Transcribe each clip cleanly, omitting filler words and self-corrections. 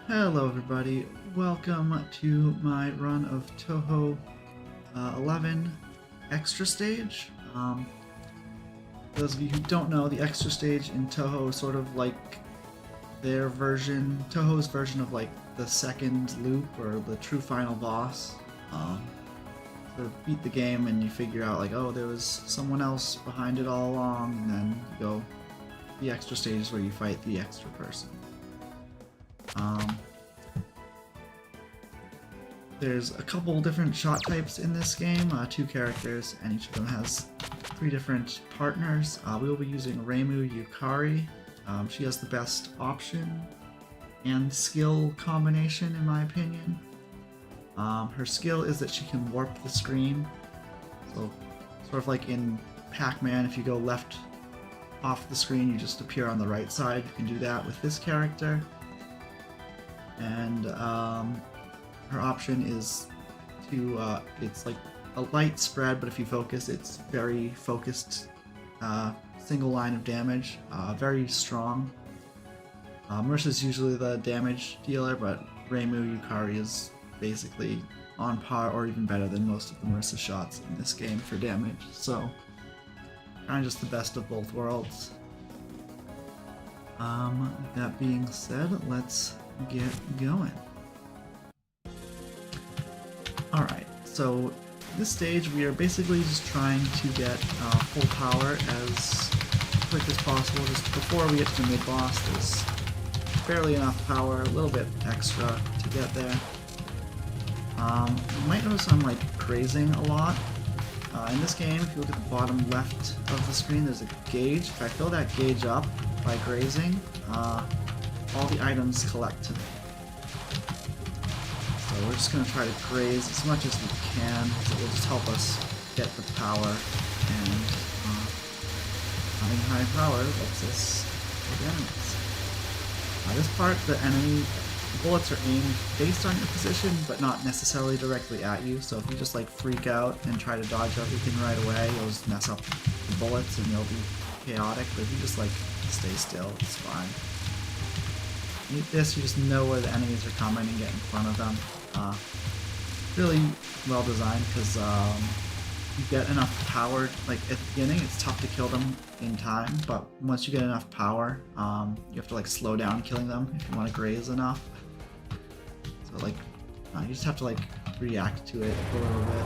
Hello everybody, welcome to my run of Touhou 11 Extra Stage. For those of you who don't know, the Extra Stage in Touhou is sort of like their version, Touhou's version of like the second loop or the true final boss. Sort of beat the game and you figure out like, oh, there was someone else behind it all along, and then you go the extra stage where you fight the extra person. There's a couple different shot types in this game, 2 characters, and each of them has 3 different partners. We will be using Zemoo Yukari. She has the best option and skill combination in my opinion. Her skill is that she can warp the screen, so sort of like in Pac-Man, if you go left off the screen you just appear on the right side. You can do that with this character. And her option is to, it's like a light spread, but if you focus, it's very focused, single line of damage, very strong. Marissa's usually the damage dealer, but Zemoo Yukari is basically on par or even better than most of the Marissa shots in this game for damage, so kind of just the best of both worlds. That being said, let's get going. Alright, so this stage we are basically just trying to get full power as quick as possible. Just before we get to the mid-boss, there's barely enough power, a little bit extra to get there. You might notice I'm like grazing a lot. In this game, if you look at the bottom left of the screen, there's a gauge. If I fill that gauge up by grazing, all the items collect to me. So we're just going to try to graze as much as we can, so it will just help us get the power, and having high power lets us hit enemies. This part, the enemy bullets are aimed based on your position, but not necessarily directly at you, so if you just like freak out and try to dodge everything right away, you'll just mess up the bullets and you'll be chaotic, but if you just like stay still, it's fine. With this, you just know where the enemies are coming and get in front of them. Really well designed because you get enough power. Like at the beginning, it's tough to kill them in time, but once you get enough power, you have to like slow down killing them if you want to graze enough. So like, you just have to like react to it a little bit.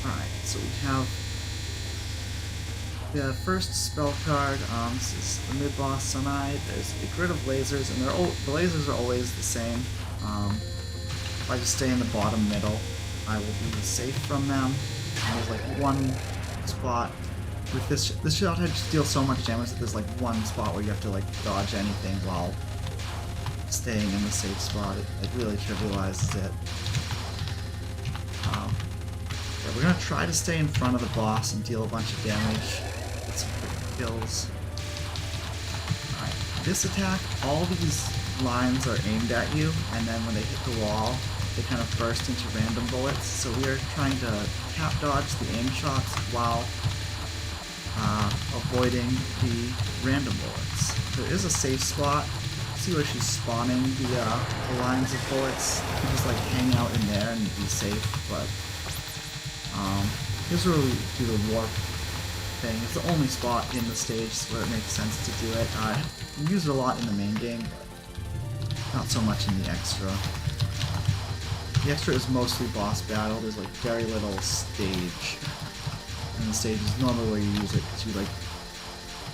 Alright, so we have the first spell card. This is the mid-boss Sunai. There's a grid of lasers, and the lasers are always the same. If I just stay in the bottom middle, I will be safe from them. And there's like one spot with this shot head just deals so much damage that there's like one spot where you have to like dodge anything while staying in the safe spot. It really trivializes it. Yeah, we're gonna try to stay in front of the boss and deal a bunch of damage. Get some quick kills. Alright, this attack, all these lines are aimed at you, and then when they hit the wall, they kind of burst into random bullets. So we are trying to tap dodge the aim shots while avoiding the random bullets. There is a safe spot. See where she's spawning the lines of bullets. You can just like hang out in there and be safe, but here's where we do the warp thing. It's the only spot in the stage where it makes sense to do it. We use it a lot in the main game, but not so much in the extra. The extra is mostly boss battle. There's like very little stage. And the stage is normally where you use it to like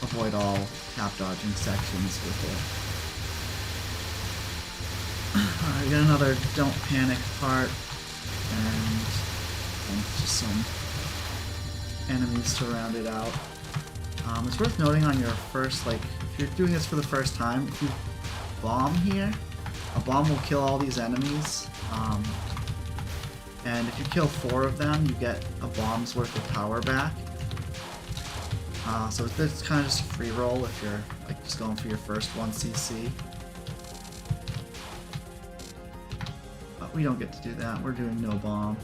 avoid all tap dodging sections with it. Alright, we got another don't panic part, and just some enemies to round it out. It's worth noting on your first, like, if you're doing this for the first time, if you bomb here, a bomb will kill all these enemies, and if you kill 4 of them, you get a bomb's worth of power back. So it's kind of just a free roll if you're like just going for your first 1cc. But we don't get to do that, we're doing no bomb.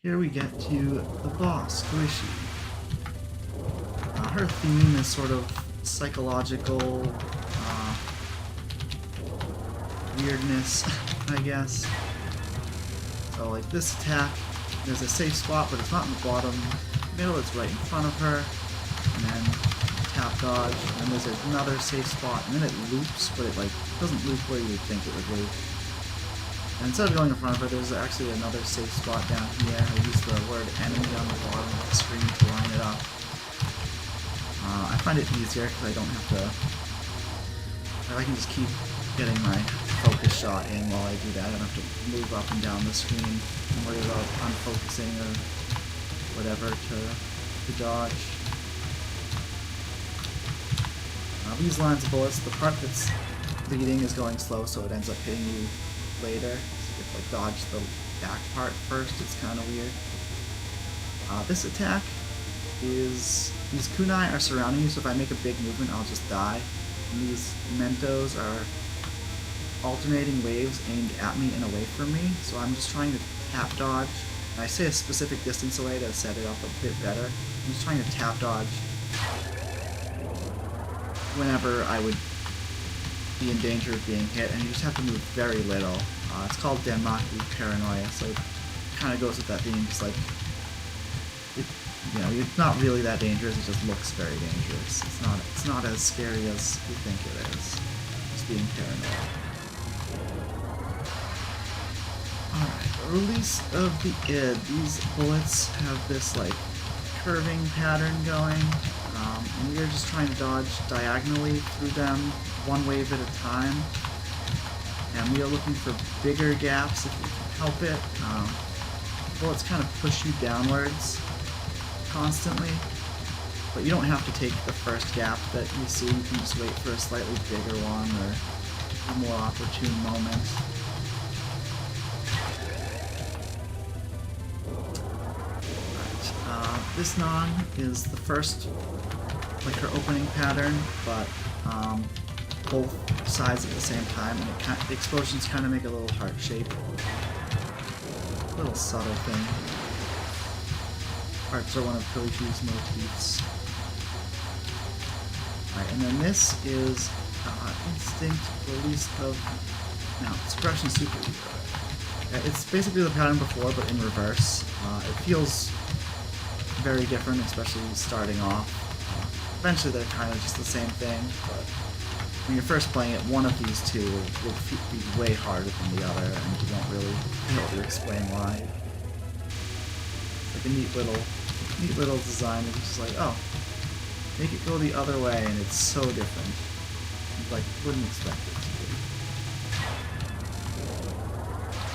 Here we get to the boss, Squishy. Her theme is sort of psychological weirdness, I guess. So like this attack, there's a safe spot, but it's not in the bottom middle, it's right in front of her. And then tap dodge, and then there's another safe spot, and then it loops, but it like doesn't loop where you would think it would loop. And instead of going in front of her, there's actually another safe spot down here. I use the word enemy on the bottom of the screen to line it up. I find it easier because I don't have to... I can just keep getting my focus shot in while I do that. I don't have to move up and down the screen and worry about unfocusing or whatever to dodge. These lines of bullets, the part that's leading is going slow, so it ends up hitting you later. So you have to like dodge the back part first. It's kind of weird. This attack is... These kunai are surrounding you, so if I make a big movement, I'll just die. And these mentos are alternating waves aimed at me and away from me, so I'm just trying to tap dodge. And I say a specific distance away to set it up a bit better. I'm just trying to tap dodge whenever I would be in danger of being hit, and you just have to move very little. It's called Denmaku Paranoia, so it kind of goes with that being just like, you know, it's not really that dangerous, it just looks very dangerous. It's not as scary as you think it is. Just being paranoid. Alright, release of the id. These bullets have this like curving pattern going. And we are just trying to dodge diagonally through them, one wave at a time. And we are looking for bigger gaps if we can help it. Bullets kind of push you downwards constantly, but you don't have to take the first gap that you see. You can just wait for a slightly bigger one or a more opportune moment. Alright, this non is the first, like her opening pattern, but both sides at the same time, and the explosions kind of make a little heart shape. A little subtle thing. Hearts are one of Koichi's motifs. Alright, and then this is instinct release of... Now, suppression super. It's basically the pattern before, but in reverse. It feels very different, especially starting off. Eventually they're kind of just the same thing, but when you're first playing it, one of these two will be way harder than the other, and you won't really be able to explain why. Like a neat little design, it's just like, oh, make it go the other way, and it's so different. You like wouldn't expect it to be.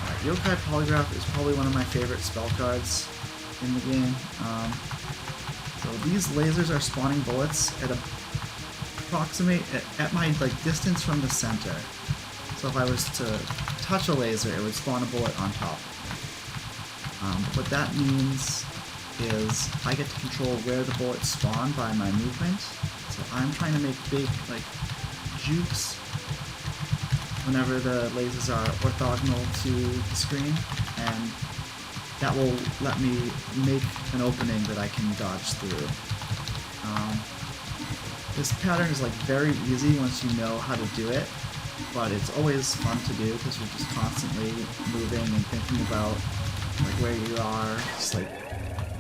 Alright, Yokai Polygraph is probably one of my favorite spell cards in the game. So these lasers are spawning bullets at my like distance from the center. So if I was to touch a laser, it would spawn a bullet on top. What that means is I get to control where the bullets spawn by my movement. So I'm trying to make big like jukes whenever the lasers are orthogonal to the screen, and that will let me make an opening that I can dodge through. This pattern is like very easy once you know how to do it, but it's always fun to do because you're just constantly moving and thinking about like where you are. Just like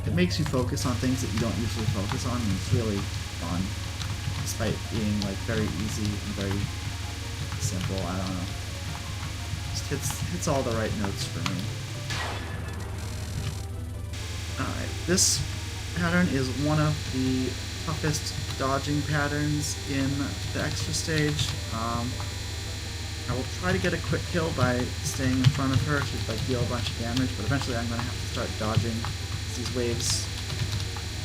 it makes you focus on things that you don't usually focus on, and it's really fun, despite being like very easy and very simple. I don't know. Just hits all the right notes for me. Alright, this pattern is one of the toughest dodging patterns in the extra stage. I will try to get a quick kill by staying in front of her to like deal a bunch of damage, but eventually I'm going to have to start dodging these waves.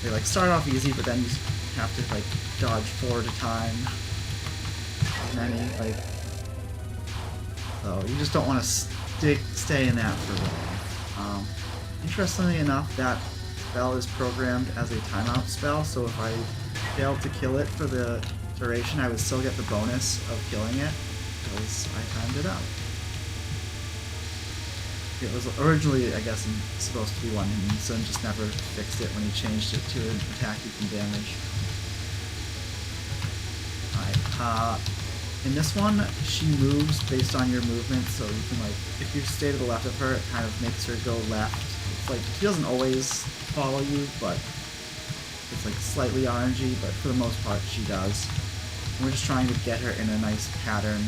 They like start off easy, but then you have to like dodge 4 at a time. Many, like... So you just don't want to stay in that for long. Interestingly enough, that spell is programmed as a timeout spell, so if I failed to kill it for the duration, I would still get the bonus of killing it, because I timed it out. It was originally, I guess, supposed to be one, and Sun just never fixed it when he changed it to an attack you can damage. In this one, she moves based on your movement, so you can, like, if you stay to the left of her, it kind of makes her go left. It's like, she doesn't always follow you, but it's like slightly RNG, but for the most part she does. And we're just trying to get her in a nice pattern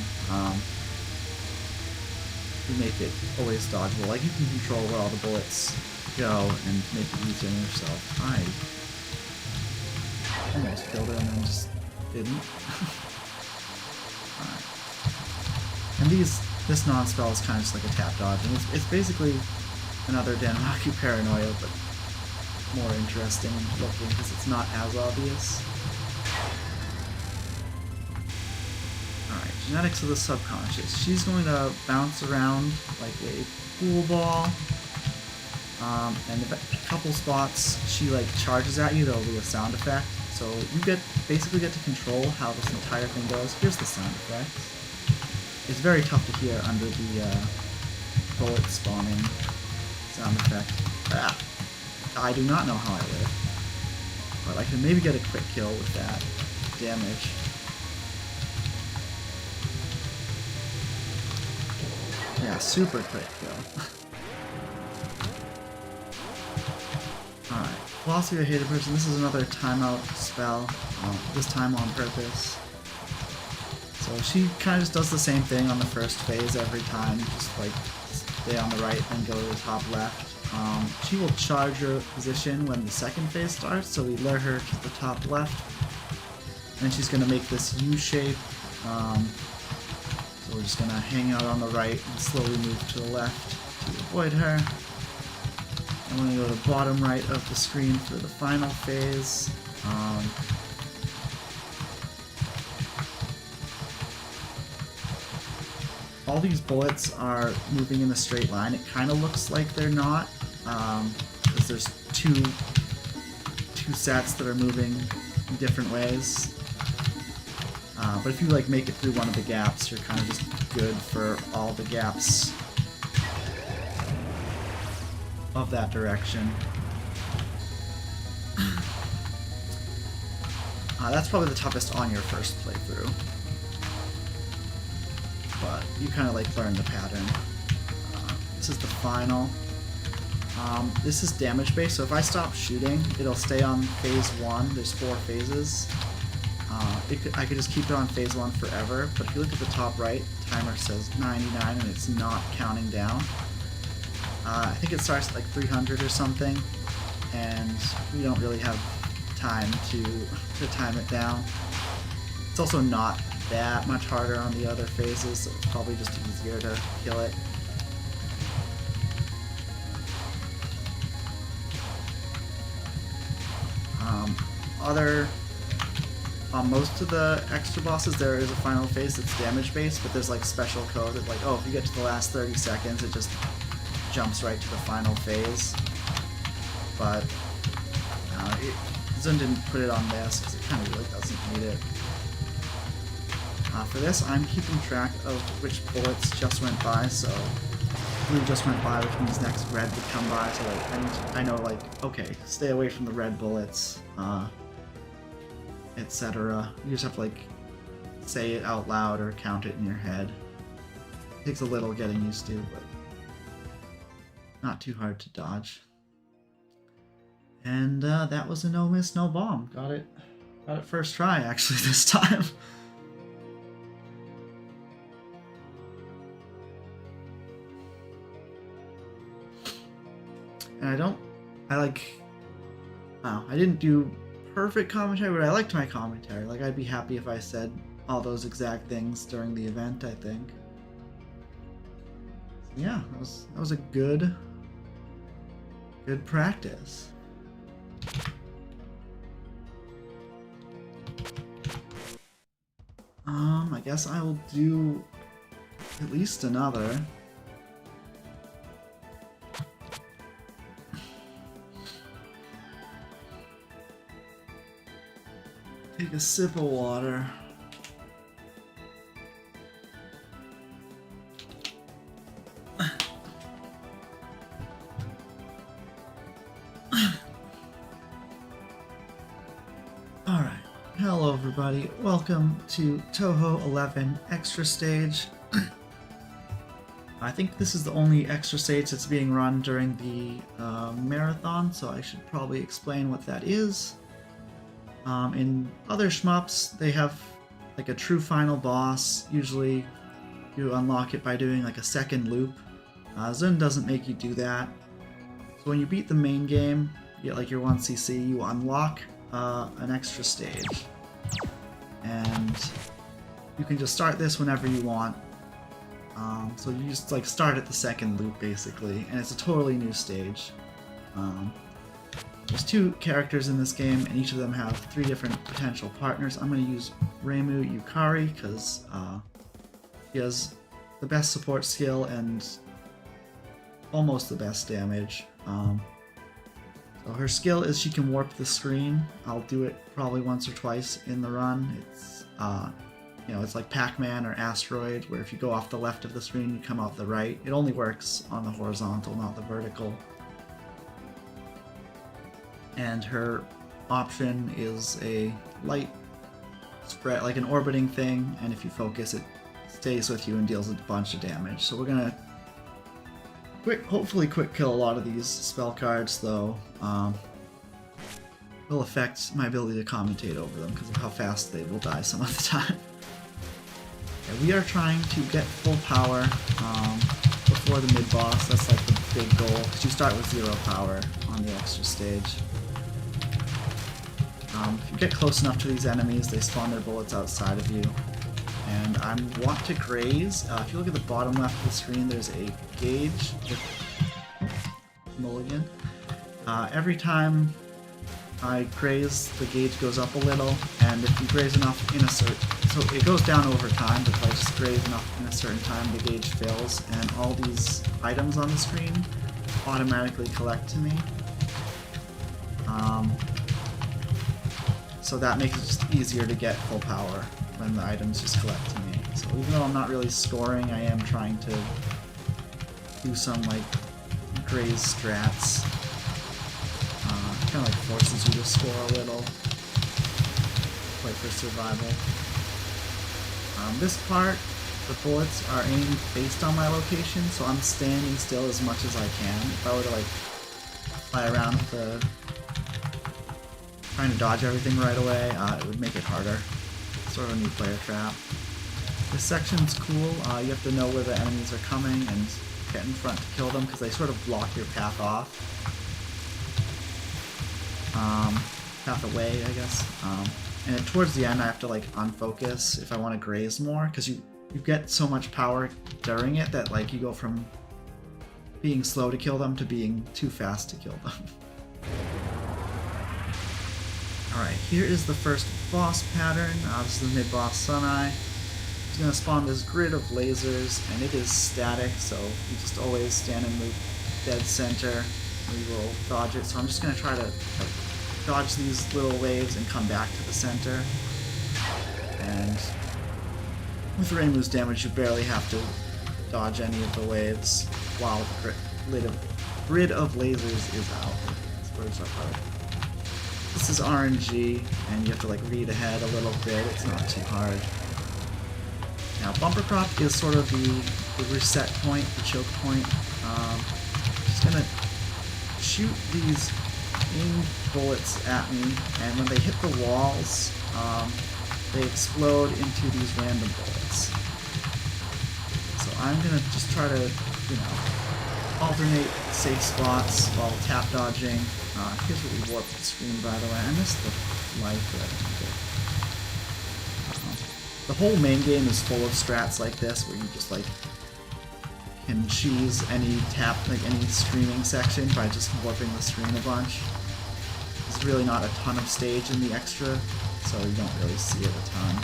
to make it always dodgeable. Like, you can control where all the bullets go and make it easier on yourself. I almost killed her and then just didn't. Alright. And this non-spell is kind of just like a tap dodge, and it's basically another Danmaku Paranoia, but more interesting looking because it's not as obvious. Alright, genetics of the subconscious. She's going to bounce around like a pool ball, and a couple spots she like charges at you, there'll be a sound effect. So you basically get to control how this entire thing goes. Here's the sound effects. It's very tough to hear under the bullet spawning sound effect. Ah, I do not know how I live, but I can maybe get a quick kill with that damage. Yeah, super quick kill. Alright, Philosophy of Hated Person. This is another timeout spell, this time on purpose. So she kind of just does the same thing on the first phase every time, just like stay on the right and go to the top left. She will charge her position when the second phase starts, so we lure her to the top left. And she's going to make this U shape. So we're just going to hang out on the right and slowly move to the left to avoid her. I'm going to go to the bottom right of the screen for the final phase. All these bullets are moving in a straight line. It kind of looks like they're not, because there's two sets that are moving in different ways. But if you like make it through one of the gaps, you're kind of just good for all the gaps of that direction. That's probably the toughest on your first playthrough, but you kind of like learn the pattern. This is the final. This is damage based, so if I stop shooting, it'll stay on phase 1. There's 4 phases. I could just keep it on phase 1 forever, but if you look at the top right, the timer says 99 and it's not counting down. I think it starts at like 300 or something, and we don't really have time to time it down. It's also not that much harder on the other phases, so it's probably just easier to kill it. On most of the extra bosses there is a final phase that's damage based, but there's like special code that like, oh, if you get to the last 30 seconds it just jumps right to the final phase. But Zun didn't put it on this because it kind of really doesn't need it. For this, I'm keeping track of which bullets just went by, so blue just went by, which means next red would come by, so like, I know like, okay, stay away from the red bullets, etc. You just have to like say it out loud or count it in your head. It takes a little getting used to, but not too hard to dodge. And that was a no miss, no bomb. Got it first try actually this time. And I didn't do perfect commentary, but I liked my commentary. Like, I'd be happy if I said all those exact things during the event, I think. So yeah, that was a good practice. I guess I will do at least another. Take a sip of water. Alright, hello everybody. everybody, welcome to Touhou 11 Extra Stage. I think this is the only extra stage that's being run during the marathon, so I should probably explain what that is. In other shmups, they have like a true final boss. Usually you unlock it by doing like a second loop. Zun doesn't make you do that. So when you beat the main game, you get like your 1cc, you unlock an extra stage. And you can just start this whenever you want. So you just like start at the second loop basically, and it's a totally new stage. There's 2 characters in this game, and each of them have 3 different potential partners. I'm going to use Zemoo Yukari because she has the best support skill and almost the best damage. So her skill is she can warp the screen. I'll do it probably once or twice in the run. It's you know, it's like Pac-Man or Asteroid, where if you go off the left of the screen, you come out the right. It only works on the horizontal, not the vertical. And her option is a light spread, like an orbiting thing, and if you focus, it stays with you and deals a bunch of damage. So we're gonna hopefully quick kill a lot of these spell cards, though. Will affect my ability to commentate over them because of how fast they will die some of the time. Okay, we are trying to get full power before the mid-boss. That's like the big goal, because you start with 0 power on the extra stage. If you get close enough to these enemies, they spawn their bullets outside of you. And I want to graze. If you look at the bottom left of the screen, there's a gauge with mulligan. Every time I graze, the gauge goes up a little, and if you graze enough in a certain... So it goes down over time, but if I just graze enough in a certain time, the gauge fills, and all these items on the screen automatically collect to me. So that makes it just easier to get full power when the items just collect to me. So even though I'm not really scoring, I am trying to do some like graze strats. Kind of like forces you to score a little, like for survival. This part, the bullets are aimed based on my location, so I'm standing still as much as I can. If I were to like fly around with the trying to dodge everything right away, it would make it harder. Sort of a new player trap. This section's cool. You have to know where the enemies are coming and get in front to kill them, because they sort of block your path off. Path away, I guess. And then towards the end I have to like unfocus if I want to graze more, because you get so much power during it that like you go from being slow to kill them to being too fast to kill them. Alright, here is the first boss pattern. This is the mid-boss Sunai. He's going to spawn this grid of lasers, and it is static, so you just always stand in the dead center. We will dodge it, so I'm just going to try to like, dodge these little waves and come back to the center. And with Remoo's damage, you barely have to dodge any of the waves while the grid of lasers is out. Where's that part? This is RNG, and you have to like read ahead a little bit. It's not too hard. Now, bumper crop is sort of the reset point, the choke point. Just gonna shoot these aimed bullets at me, and when they hit the walls, they explode into these random bullets. So I'm gonna just try to, you know, alternate safe spots while tap dodging. Here's what we warped the screen, by the way. I missed the life that I did. The whole main game is full of strats like this, where you just like can cheese any any streaming section by just warping the screen a bunch. There's really not a ton of stage in the extra, so you don't really see it a ton.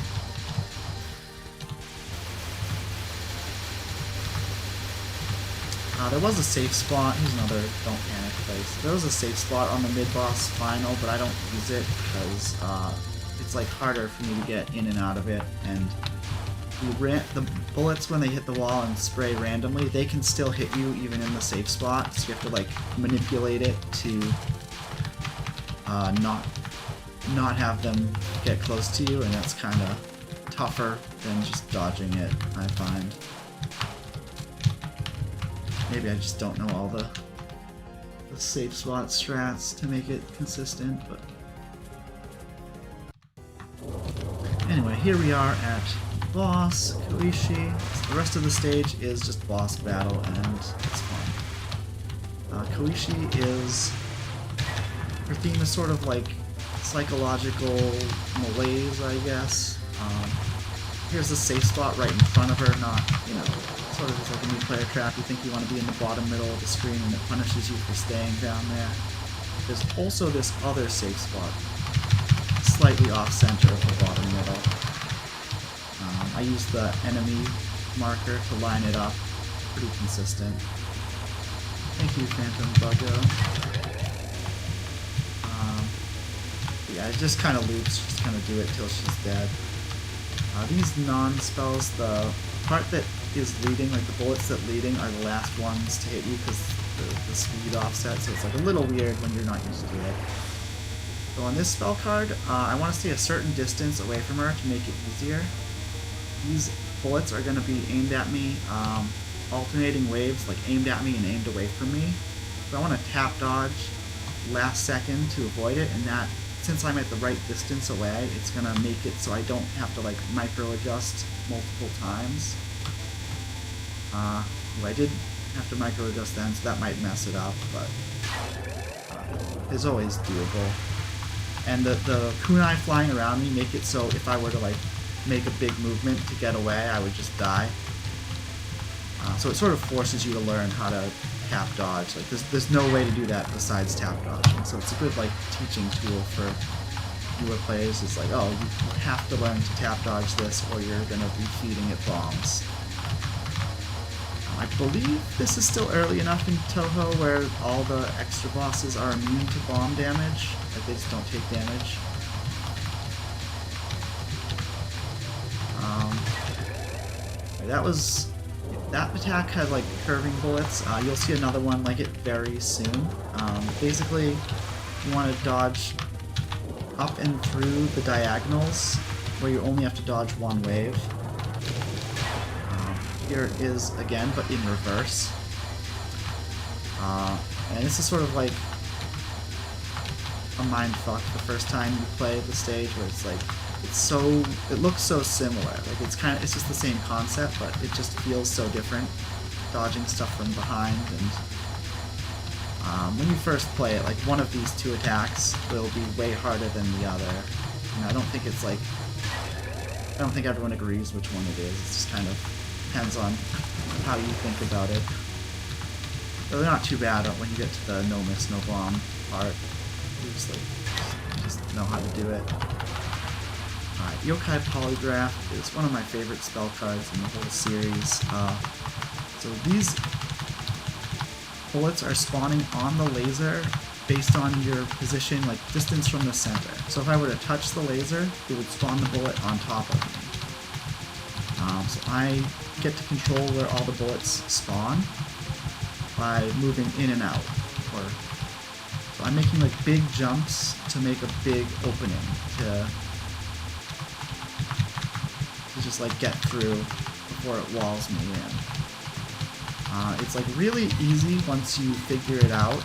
There was a safe spot. Here's another don't panic place. There was a safe spot on the mid-boss final, but I don't use it because it's like harder for me to get in and out of it, and the bullets, when they hit the wall and spray randomly, they can still hit you even in the safe spot, so you have to like manipulate it to not not have them get close to you, and that's kind of tougher than just dodging it, I find. Maybe I just don't know all the safe spot strats to make it consistent, but... Anyway, here we are at boss, Koishi. So the rest of the stage is just boss battle, and it's fun. Koishi is... her theme is sort of like psychological malaise, I guess. Here's the safe spot right in front of her, not, you know, sort of like a new player trap. You think you want to be in the bottom middle of the screen and it punishes you for staying down there. There's also this other safe spot, slightly off-center of the bottom middle. I use the enemy marker to line it up. Pretty consistent. Thank you, Phantom Buggo. Yeah, it just kind of loops, just kind of do it till she's dead. These non-spells, the part that is leading, like the bullets that leading, are the last ones to hit you because the speed offset, so it's like a little weird when you're not used to it. So on this spell card, I want to stay a certain distance away from her to make it easier. These bullets are going to be aimed at me, alternating waves, like aimed at me and aimed away from me. So I want to tap dodge last second to avoid it, and that, since I'm at the right distance away, it's going to make it so I don't have to like micro adjust multiple times. Well, I did have to micro adjust then, so that might mess it up, but it's always doable. And the kunai flying around me make it so if I were to like make a big movement to get away, I would just die. So it sort of forces you to learn how to tap dodge. Like there's no way to do that besides tap dodging. So it's a good like teaching tool for newer players. It's like, oh, you have to learn to tap dodge this or you're gonna be feeding it bombs. I believe this is still early enough in Touhou where all the extra bosses are immune to bomb damage. Like they just don't take damage. That attack had like curving bullets. You'll see another one like it very soon. Basically, you want to dodge up and through the diagonals where you only have to dodge one wave. Here it is again, but in reverse. And this is sort of like a mindfuck the first time you play the stage, where it's like it looks so similar. Like it's just the same concept, but it just feels so different. Dodging stuff from behind, and when you first play it, like one of these two attacks will be way harder than the other. And I don't think everyone agrees which one it is. It just kind of depends on how you think about it. But they're not too bad when you get to the no miss, no bomb part. You just know how to do it. Alright, Yokai Polygraph is one of my favorite spell cards in the whole series. So these bullets are spawning on the laser based on your position, like distance from the center. So if I were to touch the laser, it would spawn the bullet on top of me. So I get to control where all the bullets spawn by moving in and out. So I'm making like big jumps to make a big opening to just like get through before it walls me in. It's like really easy once you figure it out,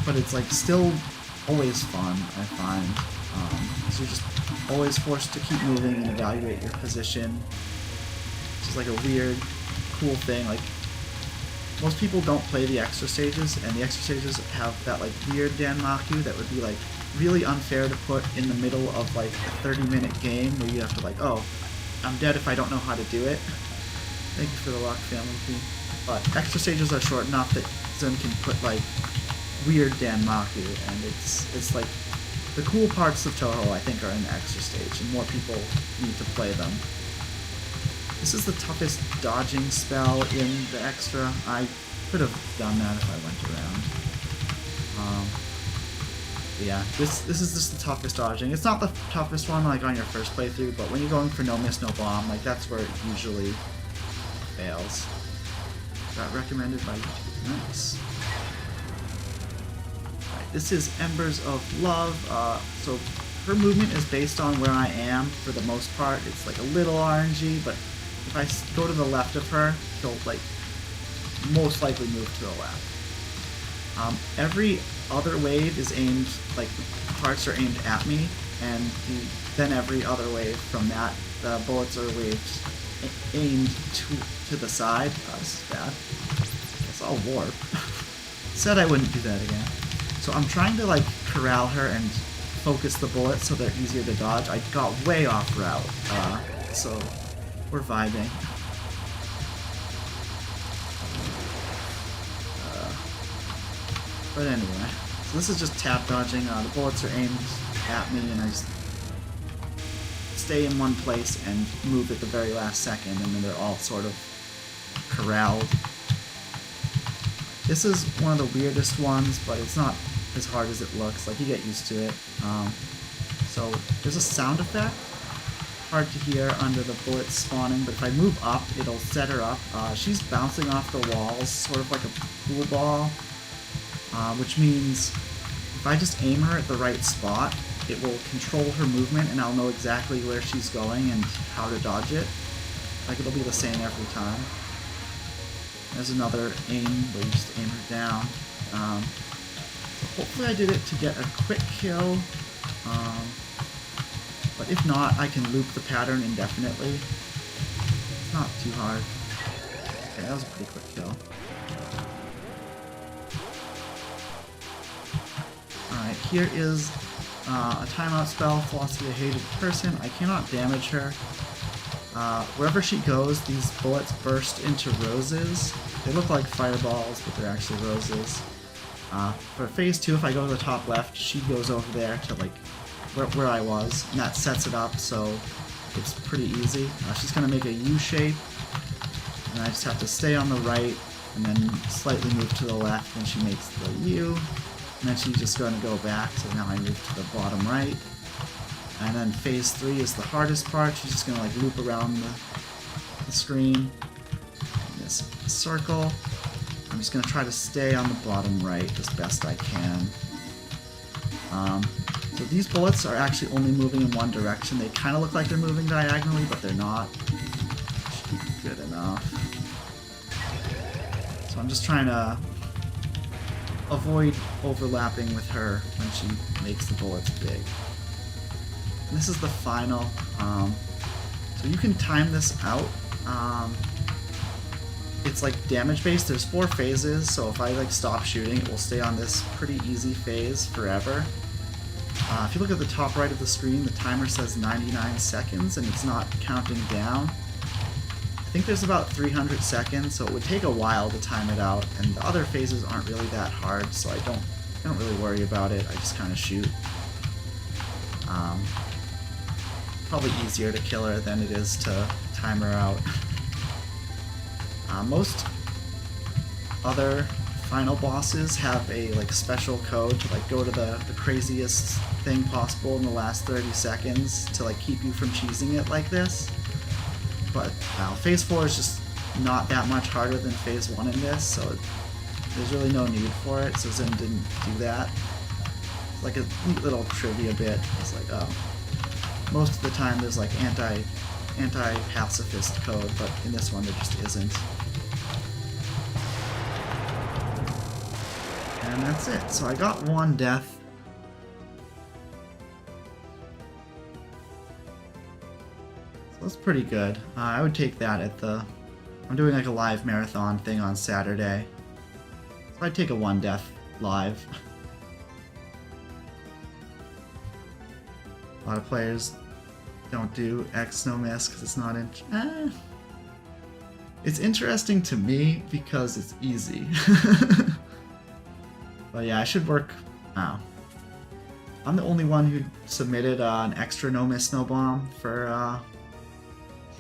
but it's like still always fun, I find. So you're just always forced to keep moving and evaluate your position. It's just like a weird, cool thing. Like most people don't play the extra stages, and the extra stages have that like weird Danmaku that would be like really unfair to put in the middle of like a 30-minute game where you have to like, oh, I'm dead if I don't know how to do it. Thank you for the Lock Family theme. But extra stages are short enough that Zen can put like weird Danmaku, and it's like the cool parts of Touhou I think are in the extra stage, and more people need to play them. This is the toughest dodging spell in the extra. I could have done that if I went around. Yeah, this is just the toughest dodging. It's not the toughest one like on your first playthrough, but when you're going for no miss, no bomb, like that's where it usually fails. Got recommended by YouTube. Nice. Right, This is Embers of Love. So her movement is based on where I am for the most part. It's like a little RNG, but if I go to the left of her, she'll like most likely move to the left. Every other wave is aimed, like the hearts are aimed at me, and then every other wave from that, the bullets are waves aimed to the side. This is bad. Guess I'll warp. Said I wouldn't do that again. So I'm trying to like corral her and focus the bullets so they're easier to dodge. I got way off route, so we're vibing. But anyway, so this is just tap dodging. The bullets are aimed at me, and I just stay in one place and move at the very last second, and then they're all sort of corralled. This is one of the weirdest ones, but it's not as hard as it looks. Like, you get used to it. So there's a sound effect. Hard to hear under the bullets spawning, but if I move up, it'll set her up. She's bouncing off the walls, sort of like a pool ball, which means if I just aim her at the right spot, it will control her movement, and I'll know exactly where she's going and how to dodge it. Like, it'll be the same every time. There's another aim where you just aim her down. So hopefully I did it to get a quick kill, but if not, I can loop the pattern indefinitely. It's not too hard. Okay, that was a pretty quick kill. Alright, here is a timeout spell, Philosophy of Hated Person. I cannot damage her. Wherever she goes, these bullets burst into roses. They look like fireballs, but they're actually roses. For phase 2, if I go to the top left, she goes over there to like where I was, and that sets it up, so it's pretty easy. She's going to make a U shape, and I just have to stay on the right, and then slightly move to the left when she makes the U, and then she's just going to go back, so now I move to the bottom right. And then phase 3 is the hardest part. She's just going to like loop around the screen in this circle. I'm just going to try to stay on the bottom right as best I can. So these bullets are actually only moving in one direction. They kind of look like they're moving diagonally, but they're not. Should be good enough. So I'm just trying to avoid overlapping with her when she makes the bullets big. And this is the final. So you can time this out. It's like damage based. There's 4 phases, so if I like stop shooting, it will stay on this pretty easy phase forever. If you look at the top right of the screen, the timer says 99 seconds, and it's not counting down. I think there's about 300 seconds, so it would take a while to time it out, and the other phases aren't really that hard, so I don't really worry about it. I just kind of shoot. Probably easier to kill her than it is to time her out. Most other final bosses have a like special code to like go to the craziest thing possible in the last 30 seconds to like keep you from cheesing it like this. But phase 4 is just not that much harder than phase 1 in this, so there's really no need for it, so Zim didn't do that. It's like a neat little trivia bit. It's like, oh, most of the time there's like anti-pacifist code, but in this one there just isn't. And that's it. So I got 1 death. So that's pretty good. I would take that at the... I'm doing like a live marathon thing on Saturday. So I'd take a 1 death live. A lot of players don't do X no miss because it's not in... It's interesting to me because it's easy. But yeah, I should work... Oh. I'm the only one who submitted an extra no miss no bomb for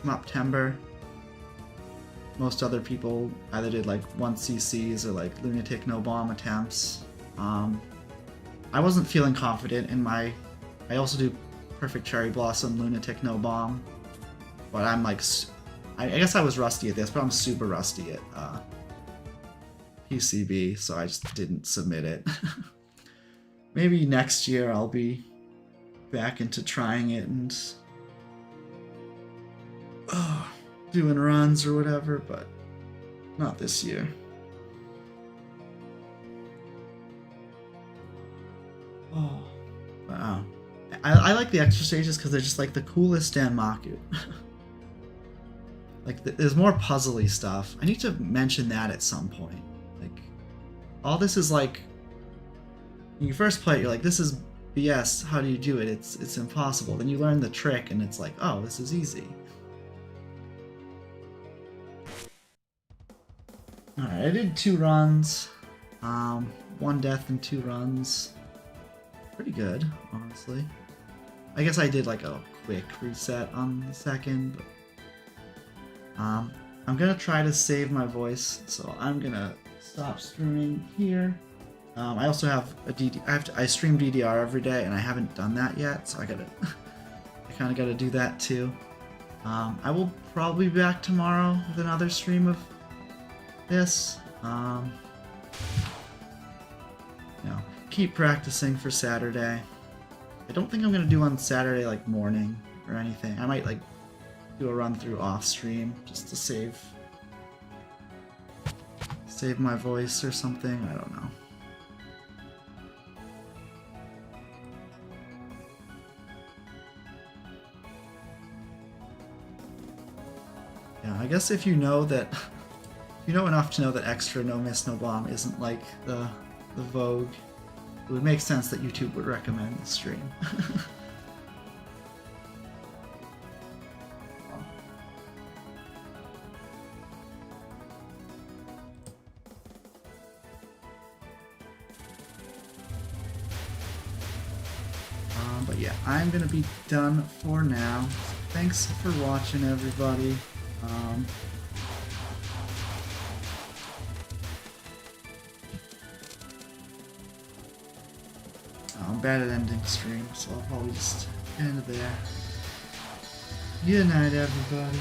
shmuptember. Most other people either did like 1cc's or like lunatic no bomb attempts. I wasn't feeling confident in my... I also do Perfect Cherry Blossom lunatic no bomb, but I'm like... I guess I was rusty at this, but I'm super rusty at PCB, so I just didn't submit it. maybe next year I'll be back into trying it and doing runs or whatever, but not this year. Oh, wow. I like the extra stages because they're just like the coolest Danmaku. Like, there's more puzzly stuff. I need to mention that at some point. Like, all this is like, when you first play it, you're like, this is BS, how do you do it? It's impossible. Then you learn the trick and it's like, oh, this is easy. Alright, I did 2 runs. 1 death and 2 runs. Pretty good, honestly. I guess I did like a quick reset on the second, but I'm gonna try to save my voice, so I'm gonna stop streaming here. I also have a I stream DDR every day, and I haven't done that yet, so I kind of gotta do that too. I will probably be back tomorrow with another stream of this. You know, keep practicing for Saturday. I don't think I'm gonna do on Saturday like morning or anything. I might like do a run through off stream just to save my voice or something. I don't know. Yeah, I guess if you know that, you know enough to know that Extra No Miss No Bomb isn't like the vogue, it would make sense that YouTube would recommend the stream. But yeah, I'm gonna be done for now. Thanks for watching, everybody. I'm bad at ending streams, so I'll probably just end there. Good night, everybody.